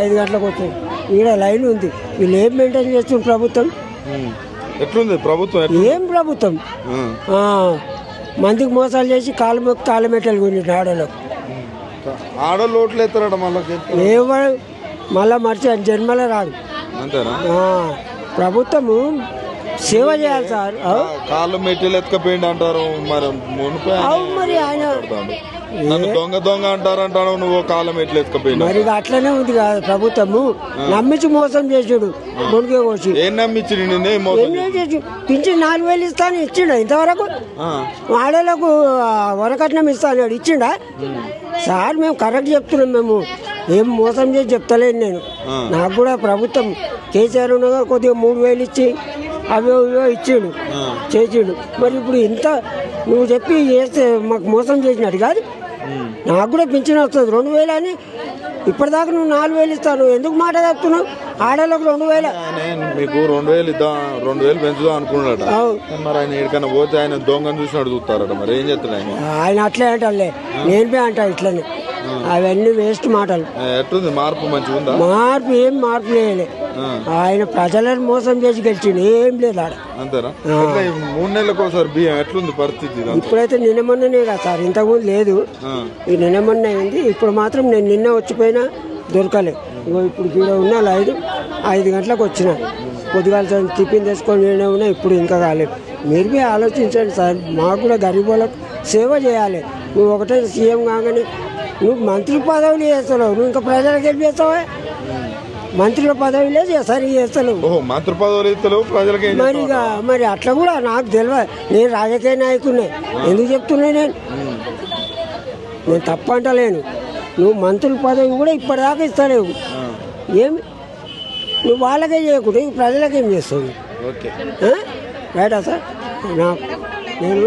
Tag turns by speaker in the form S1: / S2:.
S1: 5 గంటలకు వచ్చాయి. ఈడ లైన్ ఉంది. వీళ్ళు ఏం మెయింటైన్ చేస్తుంది ప్రభుత్వం?
S2: ఎట్లుంది ప్రభుత్వం?
S1: ఏం ప్రభుత్వం? మందికి మోసాలు చేసి కాలు మెట్టలు కొనిండు ఆడలకు.
S2: ఆడోళ్ళు ఓట్లు ఎత్తారట
S1: ఎవరు మళ్ళా మర్చి జన్మలో రాడు.
S2: అంతేనా?
S1: ప్రభుత్వము సేవ చేయాలి సార్.
S2: కాళ్ళు మెట్టెలు ఎత్తుకపోయింది అంటారు.
S1: మరి ఆయన
S2: దొంగ దొంగ అంటారంటాను. నువ్వు కాళ్ళ మెట్లు ఎత్తుకపోయింది.
S1: మరి అట్లనే ఉంది కదా ప్రభుత్వము. నమ్మించి మోసం చేసాడు. మునిగే కోసి
S2: ఏం నమ్మించి
S1: పింఛన్ 4,000 ఇస్తాను ఇచ్చిండా? ఇంతవరకు ఆడలకు వరకట్నం ఇస్తాను ఇచ్చిండా సార్? మేము కరెక్ట్ చెప్తున్నాం. మేము ఏం మోసం చేసి చెప్తలేను నేను. నాకు కూడా ప్రభుత్వం కేసీఆర్ ఉండగా కొద్దిగా 3,000 ఇచ్చి అవో ఇచ్చిండు చేసిండు. మరి ఇప్పుడు ఇంత నువ్వు చెప్పి చేస్తే మాకు మోసం చేసినట్టు కాదు. నాకు కూడా పింఛన్ వస్తుంది 2,000 అని. ఇప్పటిదాకా నువ్వు 4,000 ఇస్తాను. ఎందుకు మాట చెప్తున్నావు? ఆడలకు 2,000
S2: మీకు 2,000 ఇద్దాం 2,000 పెంచుదాం అనుకున్నాడట. మరి ఆయన ఎక్కడికైనా పోతే ఆయన దొంగను చూసినట్టు చూస్తారట. మరి ఏం చెప్తాడు
S1: ఆయన? అట్లే అంటారులే, నేను అంటా ఇట్లనే. అవన్నీ వేస్ట్ మాటలు.
S2: ఎట్లుంది మార్పు? మంచిగా ఉందా?
S1: మార్పు ఏం మార్పు లేలే. ఆయన ప్రజలను మోసం చేసి గెలిచిండు. ఏం లేదు ఆడ.
S2: అంతేనా? 3 నెలలకు ఒకసారి బియ్యం ఎట్లుంది పరిస్థితి?
S1: ఇప్పుడైతే నిన్న మొన్ననే కదా సార్, ఇంతకుముందు లేదు. ఈ నిన్న మొన్న అయింది. ఇప్పుడు మాత్రం నేను నిన్న వచ్చిపోయినా దొరకలే. ఇప్పుడు ఇక్కడ ఉన్న లైన్ 5 గంటలకు వచ్చిన. పొద్దుగాల టిఫిన్ తెచ్చుకొని నేనే ఉన్నా. ఇప్పుడు ఇంకా కాలేదు. మీరు ఆలోచించండి సార్. మాకు కూడా గరీబులకు సేవ చేయాలి. నువ్వు ఒకటే సీఎం కాగానే నువ్వు మంత్రి పదవులు చేస్తావు. నువ్వు ఇంకా ప్రజలకు వెళ్ళి చేస్తావా? మంత్రుల పదవిలే సరిగ్గా చేస్తాను.
S2: మంత్రి పదవులు ఇస్తలేవు ప్రజలకి.
S1: మరి అట్లా కూడా నాకు తెలియదు. నేను రాజకీయ నాయకుడినే. ఎందుకు చెప్తున్నా? నేను తప్పు అంటలేను. నువ్వు మంత్రుల పదవి కూడా ఇప్పటిదాకా ఇస్తలేవు. ఏమి నువ్వు వాళ్ళకే చేయకుండా ప్రజలకేం చేస్తావు? రైటా సార్? నేను